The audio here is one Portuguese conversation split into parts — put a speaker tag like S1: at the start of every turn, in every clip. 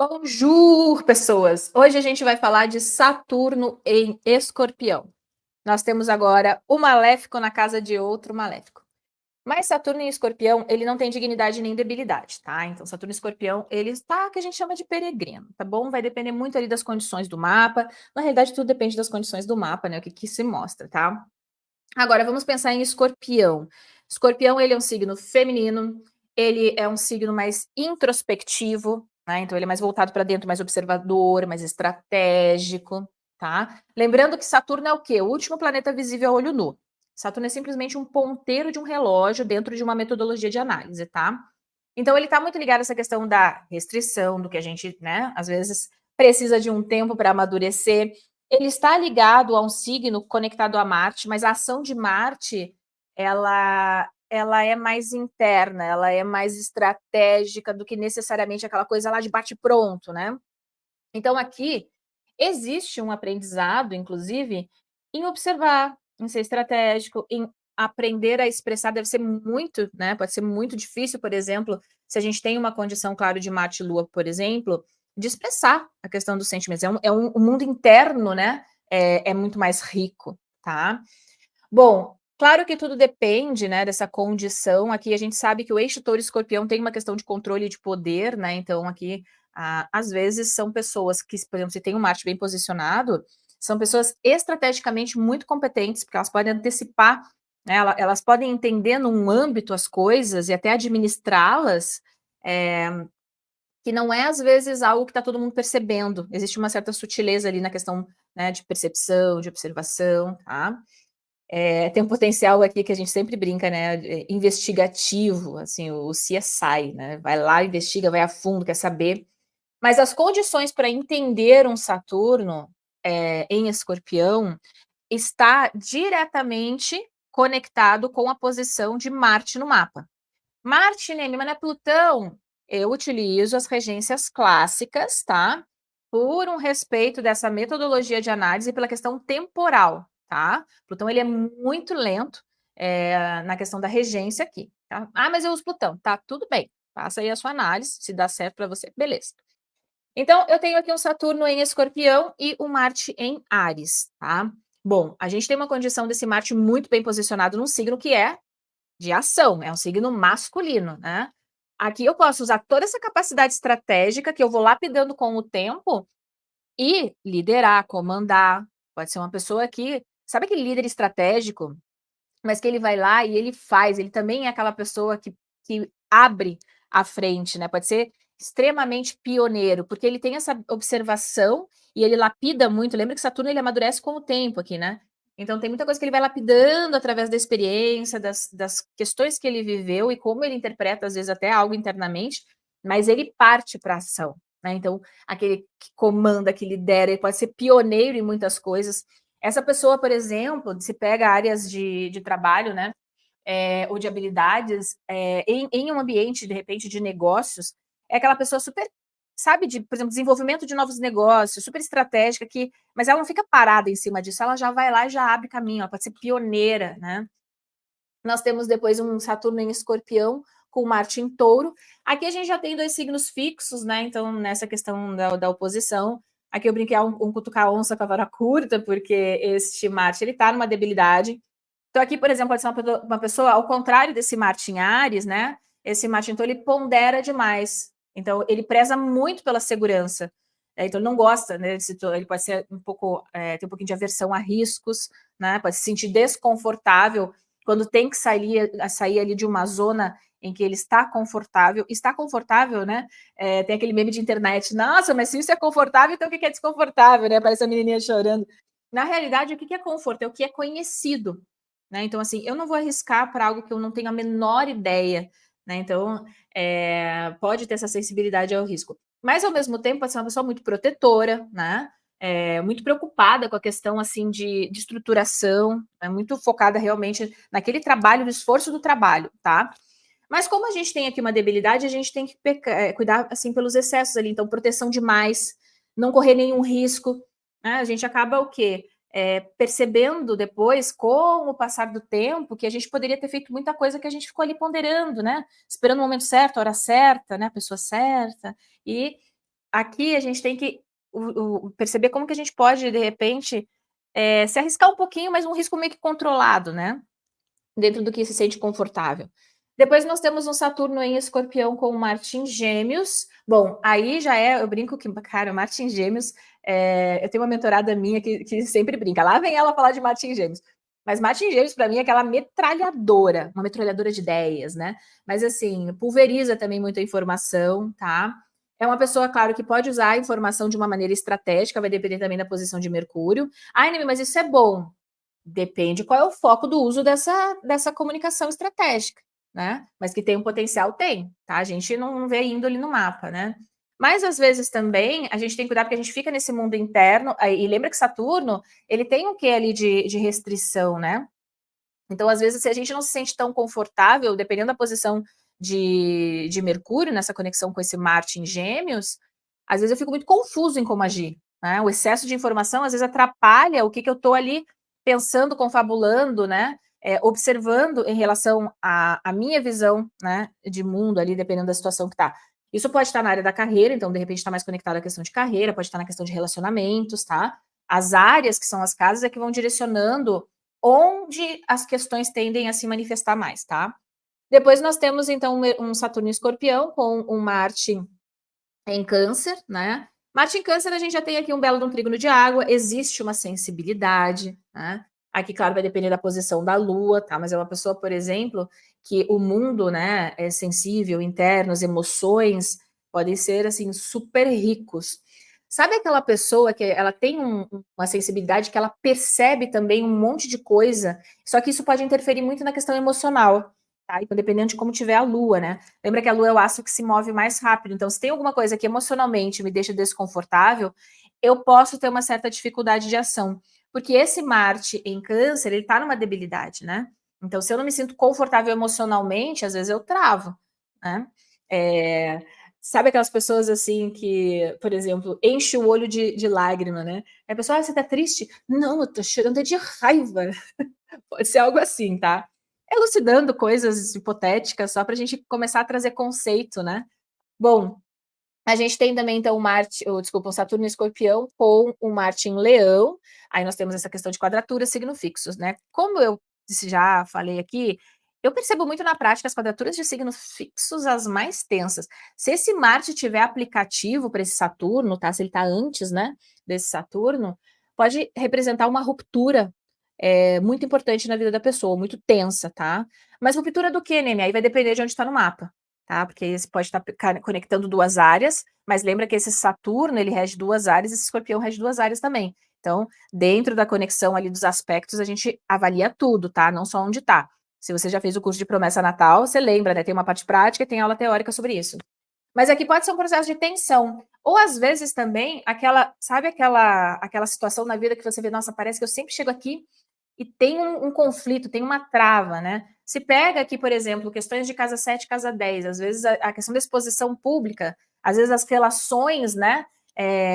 S1: Bonjour, pessoas! Hoje a gente vai falar de Saturno em Escorpião. Nós temos agora o maléfico na casa de outro maléfico. Mas Saturno em Escorpião, ele não tem dignidade nem debilidade, tá? Então, Saturno em Escorpião, ele está que a gente chama de peregrino, tá bom? Vai depender muito ali das condições do mapa. Na realidade, tudo depende das condições do mapa, né? O que se mostra, tá? Agora, vamos pensar em Escorpião. Escorpião, ele é um signo feminino, ele é um signo mais introspectivo, né? Então, ele é mais voltado para dentro, mais observador, mais estratégico, tá? Lembrando que Saturno é o quê? O último planeta visível a olho nu. Saturno é simplesmente um ponteiro de um relógio dentro de uma metodologia de análise, tá? Então, ele está muito ligado a essa questão da restrição, do que a gente, né, às vezes precisa de um tempo para amadurecer. Ele está ligado a um signo conectado a Marte, mas a ação de Marte, ela é mais interna, ela é mais estratégica do que necessariamente aquela coisa lá de bate-pronto, né? Então, aqui existe um aprendizado, inclusive, em observar, em ser estratégico, em aprender a expressar. Deve ser muito, né? Pode ser muito difícil, por exemplo, se a gente tem uma condição, claro, de Marte e Lua, por exemplo, de expressar a questão dos sentimentos. O mundo interno, né? É muito mais rico, tá? Bom, claro que tudo depende, né, dessa condição. Aqui a gente sabe que o eixo touro-escorpião tem uma questão de controle de poder, né? Então aqui, às vezes são pessoas que, por exemplo, se tem um Marte bem posicionado, são pessoas estrategicamente muito competentes, porque elas podem antecipar, né? Elas podem entender num âmbito as coisas e até administrá-las, que não é às vezes algo que está todo mundo percebendo. Existe uma certa sutileza ali na questão, né, de percepção, de observação, tá? Tem um potencial aqui que a gente sempre brinca, né? Investigativo, assim, o CSI, né? Vai lá, investiga, vai a fundo, quer saber. Mas as condições para entender um Saturno em Escorpião está diretamente conectado com a posição de Marte no mapa. Marte, né, mas não é Plutão. Eu utilizo as regências clássicas, tá? Por um respeito dessa metodologia de análise pela questão temporal, tá? Plutão, ele é muito lento na questão da regência aqui, tá? Ah, mas eu uso Plutão. Tá, tudo bem. Faça aí a sua análise, se dá certo para você, beleza. Então, eu tenho aqui um Saturno em Escorpião e um Marte em Áries, tá? Bom, a gente tem uma condição desse Marte muito bem posicionado num signo que é de ação, é um signo masculino, né? Aqui eu posso usar toda essa capacidade estratégica que eu vou lapidando com o tempo e liderar, comandar. Pode ser uma pessoa que, sabe aquele líder estratégico, mas que ele vai lá e ele faz, ele também é aquela pessoa que abre a frente, né? Pode ser extremamente pioneiro, porque ele tem essa observação e ele lapida muito. Lembra que Saturno ele amadurece com o tempo aqui, né? Então tem muita coisa que ele vai lapidando através da experiência, das questões que ele viveu e como ele interpreta, às vezes, até algo internamente, mas ele parte para a ação, né? Então, aquele que comanda, que lidera, ele pode ser pioneiro em muitas coisas. Essa pessoa, por exemplo, se pega áreas de trabalho, né? Ou de habilidades em um ambiente, de repente, de negócios, é aquela pessoa super, sabe, por exemplo, desenvolvimento de novos negócios, super estratégica, mas ela não fica parada em cima disso, ela já vai lá e já abre caminho, ela pode ser pioneira, né? Nós temos depois um Saturno em Escorpião, com Marte em Touro. Aqui a gente já tem dois signos fixos, né? Então, nessa questão da oposição, aqui eu brinquei um cutucar a onça com a vara curta, porque este Marte, ele tá numa debilidade. Então, aqui, por exemplo, pode ser uma pessoa, ao contrário desse Marte em Áries, né? Esse Marte, então, ele pondera demais. Então, ele preza muito pela segurança. Então, ele não gosta, né? Ele pode ser um pouco, ter um pouquinho de aversão a riscos, né? Pode se sentir desconfortável quando tem que sair ali de uma zona em que ele está confortável. Está confortável, né? Tem aquele meme de internet. Nossa, mas se isso é confortável, então o que é desconfortável, né? Parece a menininha chorando. Na realidade, o que é conforto? É o que é conhecido. Né? Então, assim, eu não vou arriscar para algo que eu não tenho a menor ideia, né? Então, pode ter essa sensibilidade ao risco. Mas, ao mesmo tempo, pode ser uma pessoa muito protetora, né? Muito preocupada com a questão, assim, de estruturação, muito focada realmente naquele trabalho, no esforço do trabalho, tá? Mas como a gente tem aqui uma debilidade, a gente tem que cuidar, assim, pelos excessos ali. Então, proteção demais, não correr nenhum risco, né? A gente acaba o quê? Percebendo depois, com o passar do tempo, que a gente poderia ter feito muita coisa que a gente ficou ali ponderando, né? Esperando o momento certo, a hora certa, né? A pessoa certa. E aqui a gente tem que perceber como que a gente pode, de repente, se arriscar um pouquinho, mas um risco meio que controlado, né? Dentro do que se sente confortável. Depois nós temos um Saturno em Escorpião com Marte em Gêmeos. Bom, aí já eu brinco que, cara, Marte em Gêmeos, eu tenho uma mentorada minha que sempre brinca, lá vem ela falar de Marte em Gêmeos. Mas Marte em Gêmeos, para mim, é aquela metralhadora, uma metralhadora de ideias, né? Mas, assim, pulveriza também muita informação, tá? É uma pessoa, claro, que pode usar a informação de uma maneira estratégica, vai depender também da posição de Mercúrio. Ai, Nemi, mas isso é bom. Depende qual é o foco do uso dessa comunicação estratégica, né? Mas que tem um potencial, tem, tá? A gente não vê índole no mapa, né? Mas às vezes também a gente tem que cuidar porque a gente fica nesse mundo interno, e lembra que Saturno, ele tem um quê ali de restrição, né? Então, às vezes, se a gente não se sente tão confortável, dependendo da posição de Mercúrio, nessa conexão com esse Marte em Gêmeos, às vezes eu fico muito confuso em como agir, né? O excesso de informação, às vezes, atrapalha o que eu estou ali pensando, confabulando, né? Observando em relação à minha visão, né, de mundo ali, dependendo da situação que está. Isso pode estar na área da carreira, então, de repente, está mais conectado à questão de carreira, pode estar na questão de relacionamentos, tá? As áreas que são as casas é que vão direcionando onde as questões tendem a se manifestar mais, tá? Depois nós temos, então, um Saturno em Escorpião com um Marte em Câncer, né? Marte em Câncer, a gente já tem aqui um belo de um trígono de água, existe uma sensibilidade, né? Aqui, claro, vai depender da posição da Lua, tá? Mas é uma pessoa, por exemplo, que o mundo, né, é sensível, interno, as emoções podem ser, assim, super ricos. Sabe aquela pessoa que ela tem uma sensibilidade que ela percebe também um monte de coisa, só que isso pode interferir muito na questão emocional, tá? Então, dependendo de como tiver a Lua, né? Lembra que a Lua é o astro que se move mais rápido, então se tem alguma coisa que emocionalmente me deixa desconfortável, eu posso ter uma certa dificuldade de ação, porque esse Marte em Câncer, ele tá numa debilidade, né? Então, se eu não me sinto confortável emocionalmente, às vezes eu travo, né? É, sabe aquelas pessoas assim que, por exemplo, enche o olho de lágrima, né? Aí a pessoa, você tá triste? Não, eu tô chorando de raiva. Pode ser algo assim, tá? Elucidando coisas hipotéticas só para a gente começar a trazer conceito, né? Bom, a gente tem também, então, o Saturno em Escorpião com o Marte em Leão. Aí nós temos essa questão de quadratura, signos fixos, né? Como eu já falei aqui, eu percebo muito na prática as quadraturas de signos fixos as mais tensas. Se esse Marte tiver aplicativo para esse Saturno, tá? Se ele está antes, né, desse Saturno, pode representar uma ruptura muito importante na vida da pessoa, muito tensa, tá? Mas ruptura do quê, Nene? Aí vai depender de onde está no mapa, tá? Porque esse pode estar conectando duas áreas, mas lembra que esse Saturno, ele rege duas áreas, esse Escorpião rege duas áreas também. Então, dentro da conexão ali dos aspectos, a gente avalia tudo, tá? Não só onde tá. Se você já fez o curso de promessa natal, você lembra, né? Tem uma parte prática e tem aula teórica sobre isso. Mas aqui pode ser um processo de tensão. Ou às vezes também sabe aquela situação na vida que você vê, nossa, parece que eu sempre chego aqui e tem um conflito, tem uma trava, né? Se pega aqui, por exemplo, questões de casa 7, casa 10, às vezes a questão da exposição pública, às vezes as relações, né?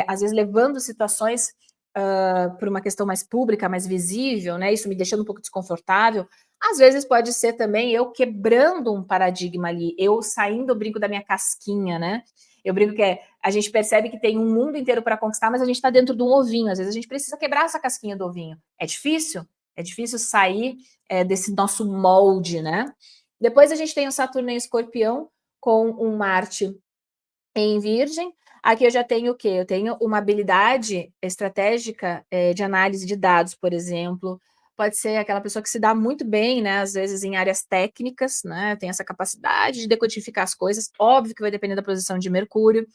S1: Às vezes levando situações por uma questão mais pública, mais visível, né? Isso me deixando um pouco desconfortável. Às vezes pode ser também eu quebrando um paradigma ali, eu saindo, eu brinco da minha casquinha, né? Eu brinco que a gente percebe que tem um mundo inteiro para conquistar, mas a gente está dentro de um ovinho. Às vezes a gente precisa quebrar essa casquinha do ovinho. É difícil? É difícil sair desse nosso molde, né? Depois a gente tem o Saturno em Escorpião com um Marte em Virgem. Aqui eu já tenho o quê? Eu tenho uma habilidade estratégica de análise de dados, por exemplo. Pode ser aquela pessoa que se dá muito bem, né? Às vezes em áreas técnicas, né? Tem essa capacidade de decodificar as coisas. Óbvio que vai depender da posição de Mercúrio.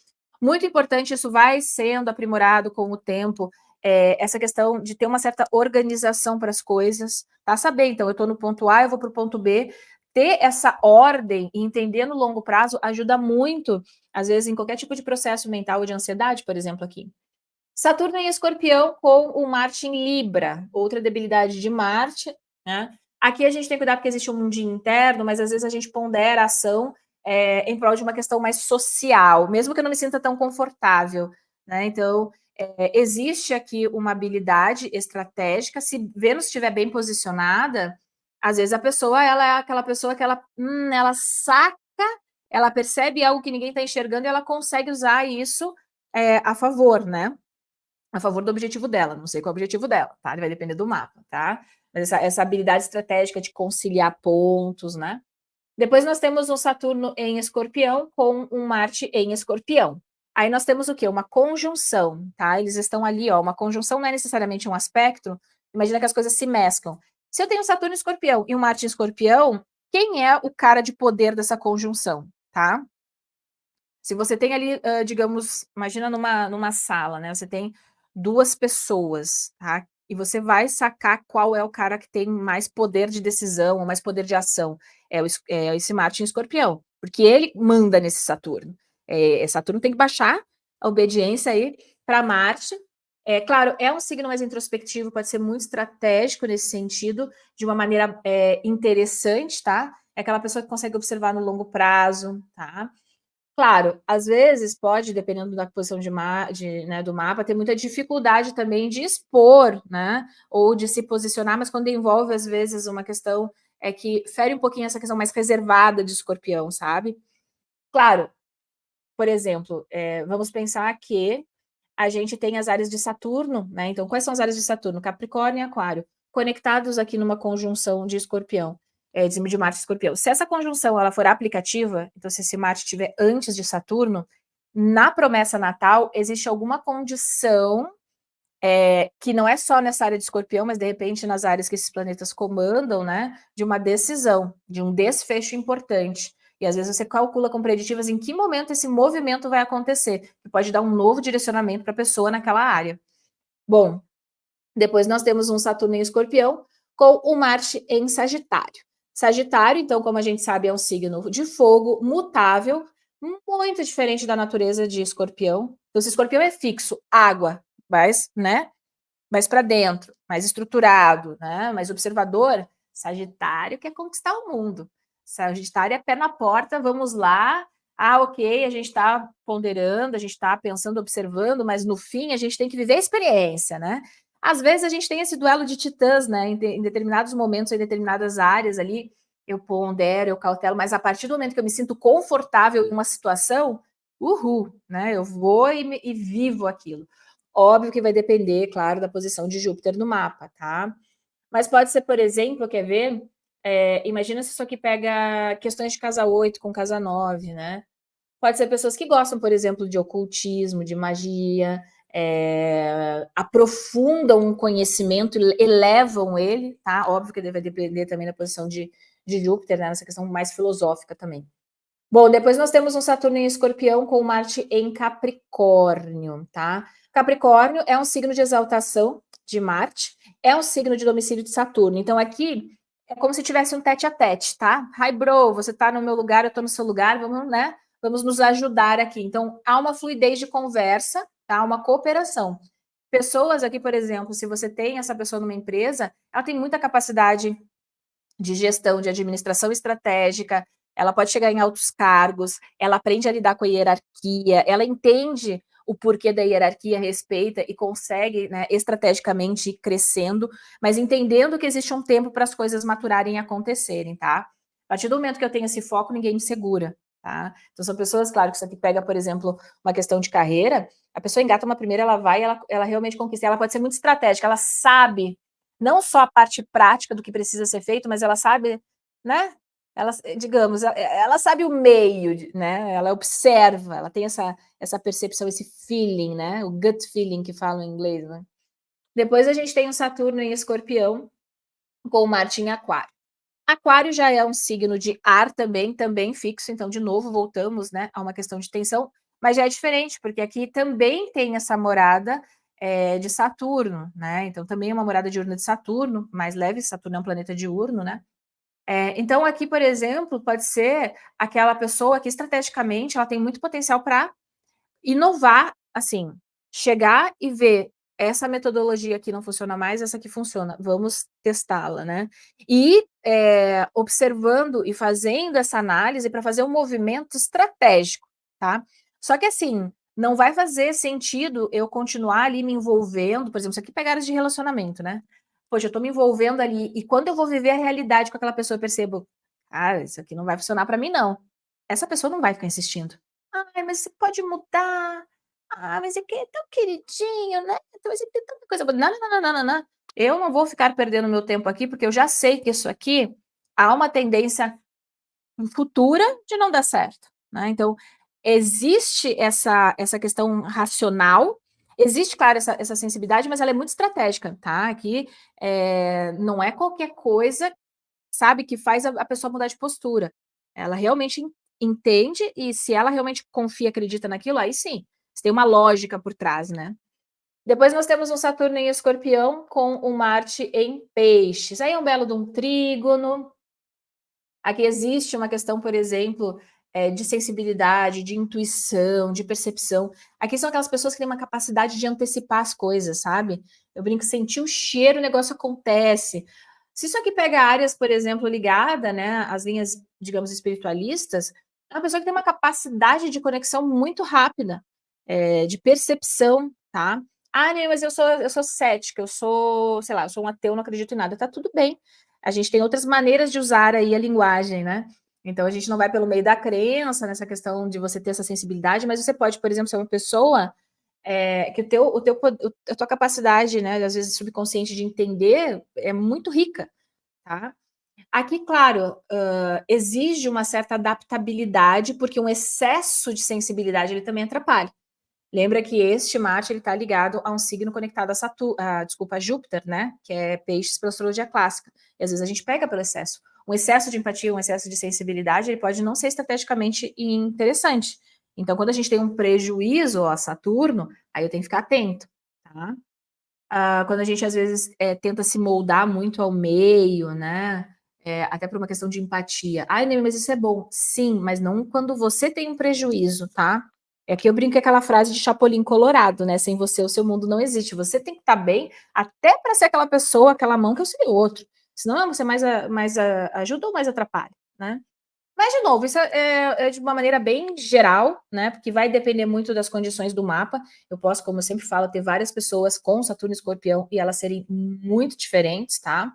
S1: Muito importante, isso vai sendo aprimorado com o tempo. Essa questão de ter uma certa organização para as coisas, tá? Saber, então, eu estou no ponto A, eu vou para o ponto B. Ter essa ordem e entender no longo prazo ajuda muito, às vezes, em qualquer tipo de processo mental ou de ansiedade, por exemplo, aqui. Saturno em Escorpião com o Marte em Libra, outra debilidade de Marte, né? Aqui a gente tem que cuidar porque existe um mundinho interno, mas às vezes a gente pondera a ação em prol de uma questão mais social, mesmo que eu não me sinta tão confortável, né? Então, existe aqui uma habilidade estratégica, se Vênus estiver bem posicionada, às vezes a pessoa, ela é aquela pessoa que ela saca, ela percebe algo que ninguém está enxergando e ela consegue usar isso a favor, né? A favor do objetivo dela. Não sei qual é o objetivo dela, tá? Vai depender do mapa, tá? Mas essa habilidade estratégica de conciliar pontos, né? Depois nós temos um Saturno em Escorpião com um Marte em Escorpião. Aí nós temos o quê? Uma conjunção, tá? Eles estão ali, ó. Uma conjunção não é necessariamente um aspecto. Imagina que as coisas se mesclam. Se eu tenho um Saturno em Escorpião e um Marte em Escorpião, quem é o cara de poder dessa conjunção, tá? Se você tem ali, digamos, imagina numa sala, né? Você tem duas pessoas, tá? E você vai sacar qual é o cara que tem mais poder de decisão ou mais poder de ação. É esse Marte em Escorpião, porque ele manda nesse Saturno. Saturno tem que baixar a obediência aí para Marte. Claro, é um signo mais introspectivo, pode ser muito estratégico nesse sentido, de uma maneira interessante, tá? É aquela pessoa que consegue observar no longo prazo, tá? Claro, às vezes pode, dependendo da posição né, do mapa, ter muita dificuldade também de expor, né, ou de se posicionar, mas quando envolve, às vezes, uma questão que fere um pouquinho essa questão mais reservada de Escorpião, sabe? Claro, por exemplo, vamos pensar que a gente tem as áreas de Saturno, né? Então, quais são as áreas de Saturno? Capricórnio e Aquário, conectados aqui numa conjunção de Escorpião, de Marte e Escorpião. Se essa conjunção ela for aplicativa, então se esse Marte estiver antes de Saturno, na promessa natal existe alguma condição que não é só nessa área de Escorpião, mas de repente nas áreas que esses planetas comandam, né? De uma decisão, de um desfecho importante. E às vezes você calcula com preditivas em que momento esse movimento vai acontecer, que pode dar um novo direcionamento para a pessoa naquela área. Bom, depois nós temos um Saturno em Escorpião com o Marte em Sagitário. Sagitário, então, como a gente sabe, é um signo de fogo, mutável, muito diferente da natureza de Escorpião. Então, se Escorpião é fixo, água, mas, né, mais para dentro, mais estruturado, né, mais observador, Sagitário quer conquistar o mundo. Sagitário é pé na porta, vamos lá. Ok, a gente está ponderando, a gente está pensando, observando, mas no fim a gente tem que viver a experiência, né? Às vezes a gente tem esse duelo de titãs, né? Em determinados momentos, em determinadas áreas ali, eu pondero, eu cautelo, mas a partir do momento que eu me sinto confortável em uma situação, né? Eu vou e vivo aquilo. Óbvio que vai depender, claro, da posição de Júpiter no mapa, tá? Mas pode ser, por exemplo, quer ver? Imagina se isso aqui pega questões de casa 8 com casa 9, né? Pode ser pessoas que gostam, por exemplo, de ocultismo, de magia, aprofundam um conhecimento, elevam ele, tá? Óbvio que vai depender também da posição de Júpiter, né? Nessa questão mais filosófica também. Bom, depois nós temos um Saturno em Escorpião com Marte em Capricórnio, tá? Capricórnio é um signo de exaltação de Marte, é um signo de domicílio de Saturno. Então aqui é como se tivesse um tete a tete, tá? Hi, bro, você tá no meu lugar, eu tô no seu lugar, vamos, né? Vamos nos ajudar aqui. Então há uma fluidez de conversa, tá? Uma cooperação. Pessoas aqui, por exemplo, se você tem essa pessoa numa empresa, ela tem muita capacidade de gestão, de administração estratégica, ela pode chegar em altos cargos, ela aprende a lidar com a hierarquia, ela entende o porquê da hierarquia, respeita e consegue, né, estrategicamente ir crescendo, mas entendendo que existe um tempo para as coisas maturarem e acontecerem, tá? A partir do momento que eu tenho esse foco, ninguém me segura, tá? Então são pessoas, claro, que isso aqui pega, por exemplo, uma questão de carreira, a pessoa engata uma primeira, ela vai, ela realmente conquista, ela pode ser muito estratégica, ela sabe não só a parte prática do que precisa ser feito, mas ela sabe, né? Ela, digamos, ela sabe o meio, né? Ela observa, ela tem essa percepção, esse feeling, né? O gut feeling que falam em inglês, né? Depois a gente tem o Saturno em Escorpião com o Marte em Aquário. Aquário já é um signo de ar também fixo, então de novo voltamos, né, a uma questão de tensão, mas já é diferente, porque aqui também tem essa morada de Saturno, né? Então também é uma morada diurna de Saturno, mais leve, Saturno é um planeta diurno, né? Então aqui, por exemplo, pode ser aquela pessoa que estrategicamente ela tem muito potencial para inovar, assim, chegar e ver essa metodologia aqui não funciona mais, essa aqui funciona, vamos testá-la, né? E observando e fazendo essa análise para fazer um movimento estratégico, tá? Só que assim, não vai fazer sentido eu continuar ali me envolvendo, por exemplo, isso aqui pegaram de relacionamento, né? Poxa, eu tô me envolvendo ali, e quando eu vou viver a realidade com aquela pessoa, eu percebo, cara, isso aqui não vai funcionar para mim, não. Essa pessoa não vai ficar insistindo. Ai, mas você pode mudar. Ah, mas é que é tão queridinho, né, então mas ele tem tanta coisa boa. Não, não, não, não, não, não, eu não vou ficar perdendo meu tempo aqui, porque eu já sei que isso aqui há uma tendência futura de não dar certo, né, então existe essa questão racional, existe, claro, essa sensibilidade, mas ela é muito estratégica, tá, aqui, não é qualquer coisa, sabe, que faz a pessoa mudar de postura. Ela realmente entende e se ela realmente confia, acredita naquilo, aí sim, se tem uma lógica por trás, né. Depois nós temos um Saturno em Escorpião com um Marte em Peixes, aí é um belo de um trígono. Aqui existe uma questão, por exemplo, de sensibilidade, de intuição, de percepção. Aqui são aquelas pessoas que têm uma capacidade de antecipar as coisas, sabe. Eu brinco, sentir o cheiro, o negócio acontece. Se isso aqui pega áreas, por exemplo, ligada, né, às linhas, digamos, espiritualistas, é uma pessoa que tem uma capacidade de conexão muito rápida, de percepção, tá. "Ah, não, mas eu sou cética, eu sou, sei lá, eu sou um ateu, não acredito em nada", tá tudo bem. A gente tem outras maneiras de usar aí a linguagem, né. Então a gente não vai pelo meio da crença, nessa questão de você ter essa sensibilidade, mas você pode, por exemplo, ser uma pessoa, que o teu po a tua capacidade, né, às vezes subconsciente de entender é muito rica, tá. Aqui, claro, exige uma certa adaptabilidade, porque um excesso de sensibilidade, ele também atrapalha. Lembra que este Marte ele está ligado a um signo conectado a desculpa, a Júpiter, né, que é Peixes pela astrologia clássica. E às vezes a gente pega pelo excesso. Um excesso de empatia, um excesso de sensibilidade, ele pode não ser estrategicamente interessante. Então, quando a gente tem um prejuízo a Saturno, aí eu tenho que ficar atento, tá? Quando a gente às vezes, tenta se moldar muito ao meio, né, até por uma questão de empatia. "Ai, Ney, mas isso é bom". Sim, mas não quando você tem um prejuízo, tá. É que eu brinco com aquela frase de Chapolin Colorado, né, "Sem você o seu mundo não existe". Você tem que estar bem, até para ser aquela pessoa, aquela mão que auxilia o outro. Senão você mais ajuda ou mais atrapalha, né. Mas, de novo, isso é de uma maneira bem geral, né, porque vai depender muito das condições do mapa. Eu posso, como eu sempre falo, ter várias pessoas com Saturno e Escorpião e elas serem muito diferentes, tá.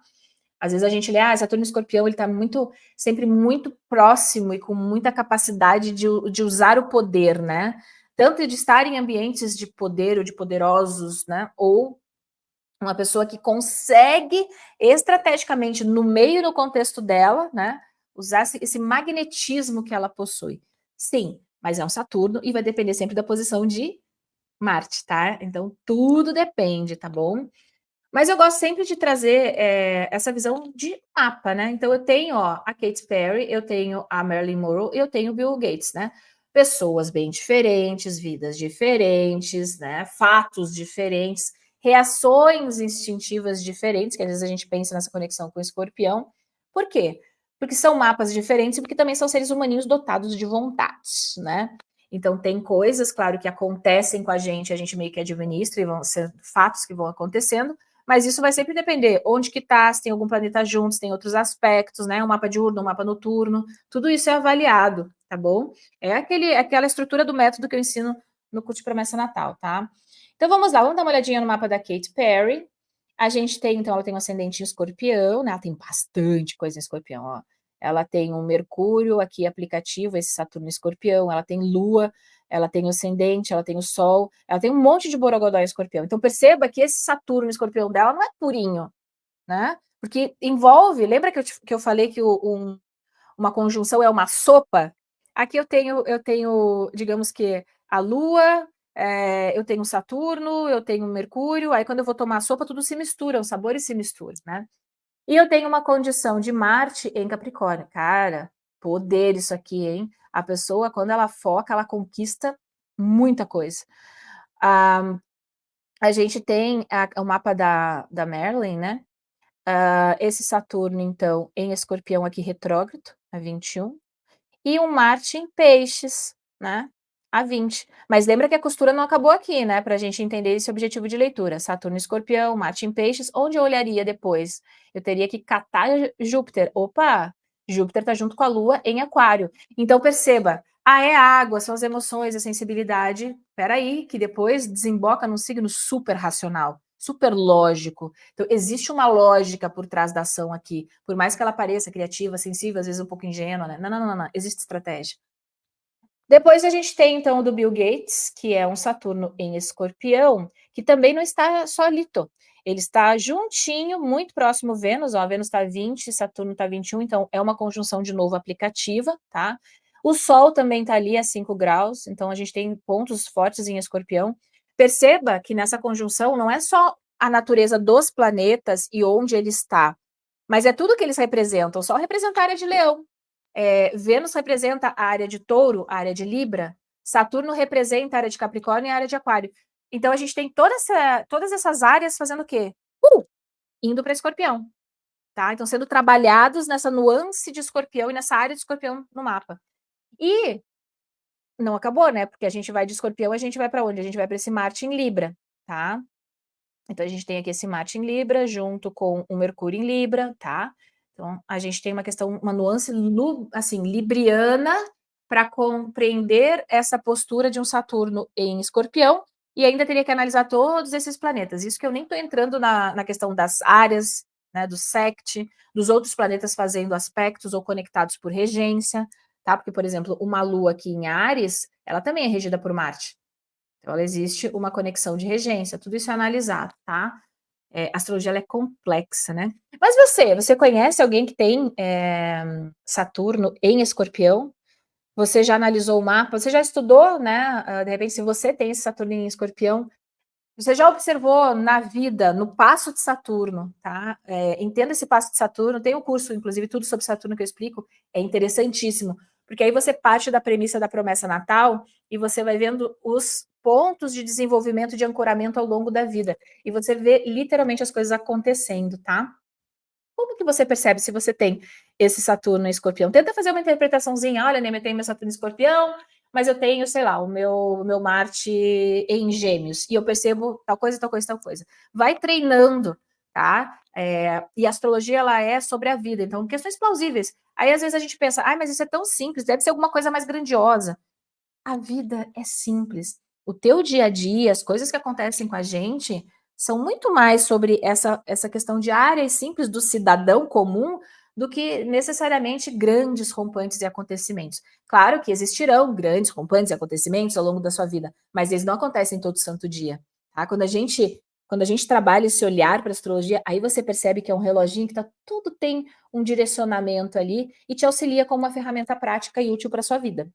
S1: Às vezes a gente lê: "Ah, Saturno e Escorpião, ele tá muito sempre muito próximo e com muita capacidade de usar o poder", né. Tanto de estar em ambientes de poder ou de poderosos, né, ou uma pessoa que consegue estrategicamente, no meio e no contexto dela, né, usar esse magnetismo que ela possui. Sim, mas é um Saturno e vai depender sempre da posição de Marte, tá. Então tudo depende, tá bom. Mas eu gosto sempre de trazer, essa visão de mapa, né. Então eu tenho, ó, a Katy Perry, eu tenho a Marilyn Monroe e eu tenho o Bill Gates, né. Pessoas bem diferentes, vidas diferentes, né, fatos diferentes, reações instintivas diferentes, que às vezes a gente pensa nessa conexão com o Escorpião. Por quê? Porque são mapas diferentes e porque também são seres humaninhos dotados de vontades, né. Então tem coisas, claro, que acontecem com a gente meio que administra e vão ser fatos que vão acontecendo, mas isso vai sempre depender onde que tá, se tem algum planeta junto, se tem outros aspectos, né, um mapa diurno, um mapa noturno, tudo isso é avaliado, tá bom? É aquela estrutura do método que eu ensino no curso de promessa natal, tá? Então vamos lá, vamos dar uma olhadinha no mapa da Katy Perry. A gente tem, então, ela tem um ascendente em Escorpião, né? Ela tem bastante coisa em Escorpião, ó. Ela tem um Mercúrio aqui aplicativo, esse Saturno em Escorpião, ela tem Lua, ela tem o ascendente, ela tem o Sol, ela tem um monte de borogodó em Escorpião. Então perceba que esse Saturno em Escorpião dela não é purinho, né? Porque envolve, lembra que eu falei que uma conjunção é uma sopa? Aqui eu tenho, digamos que a Lua, eu tenho Saturno, eu tenho Mercúrio, aí quando eu vou tomar a sopa tudo se mistura, os sabores se misturam, né? E eu tenho uma condição de Marte em Capricórnio. Cara, poder isso aqui, hein? A pessoa, quando ela foca, ela conquista muita coisa. Ah, a gente tem o mapa da Marilyn, né? Esse Saturno, então, em Escorpião aqui retrógrado, a 21, e um Marte em Peixes, né, a 20. Mas lembra que a costura não acabou aqui, né, para a gente entender esse objetivo de leitura. Saturno em Escorpião, Marte em Peixes, onde eu olharia depois? Eu teria que catar Júpiter. Opa, Júpiter está junto com a Lua em Aquário. Então perceba, é a água, são as emoções, a sensibilidade. Espera aí, que depois desemboca num signo super racional, super lógico. Então existe uma lógica por trás da ação aqui, por mais que ela pareça criativa, sensível, às vezes um pouco ingênua, né? Não, não, não, não, existe estratégia. Depois a gente tem, então, o do Bill Gates, que é um Saturno em Escorpião, que também não está solito. Ele está juntinho, muito próximo Vênus, ó, a Vênus está 20, Saturno está 21, então é uma conjunção de novo aplicativa, tá? O Sol também está ali a 5 graus, então a gente tem pontos fortes em Escorpião. Perceba que nessa conjunção não é só a natureza dos planetas e onde ele está, mas é tudo que eles representam. O Sol representa a área de Leão, Vênus representa a área de Touro, a área de Libra, Saturno representa a área de Capricórnio e a área de Aquário. Então a gente tem todas essas áreas fazendo o quê? Indo para Escorpião, tá? Então sendo trabalhados nessa nuance de Escorpião e nessa área de Escorpião no mapa. E não acabou, né? Porque a gente vai de Escorpião, a gente vai para onde? A gente vai para esse Marte em Libra, tá? Então a gente tem aqui esse Marte em Libra junto com o Mercúrio em Libra, tá? Então a gente tem uma questão, uma nuance assim, libriana para compreender essa postura de um Saturno em Escorpião, e ainda teria que analisar todos esses planetas. Isso que eu nem estou entrando na questão das áreas, né, do sect, dos outros planetas fazendo aspectos ou conectados por regência, tá? Porque, por exemplo, uma Lua aqui em Áries, ela também é regida por Marte. Então, ela existe uma conexão de regência, tudo isso é analisado, tá? A astrologia ela é complexa, né? Mas você conhece alguém que tem Saturno em Escorpião? Você já analisou o mapa? Você já estudou, né? De repente, se você tem esse Saturno em Escorpião, você já observou na vida, no passo de Saturno, tá? Entenda esse passo de Saturno. Tem um curso, inclusive, tudo sobre Saturno que eu explico. É interessantíssimo, porque aí você parte da premissa da promessa natal e você vai vendo os pontos de desenvolvimento, de ancoramento ao longo da vida. E você vê literalmente as coisas acontecendo, tá? Como que você percebe se você tem esse Saturno em Escorpião? Tenta fazer uma interpretaçãozinha. Olha, Neme, eu tenho meu Saturno em Escorpião, mas eu tenho, sei lá, o meu Marte em Gêmeos, e eu percebo tal coisa, tal coisa, tal coisa. Vai treinando, tá? E a astrologia, ela é sobre a vida, então, questões plausíveis. Aí, às vezes, a gente pensa, mas isso é tão simples, deve ser alguma coisa mais grandiosa. A vida é simples. O teu dia a dia, as coisas que acontecem com a gente, são muito mais sobre essa questão diária e simples do cidadão comum do que necessariamente grandes rompantes e acontecimentos. Claro que existirão grandes rompantes e acontecimentos ao longo da sua vida, mas eles não acontecem todo santo dia. Tá? Quando a gente trabalha esse olhar para a astrologia, aí você percebe que é um reloginho que tudo tem um direcionamento ali e te auxilia como uma ferramenta prática e útil para a sua vida.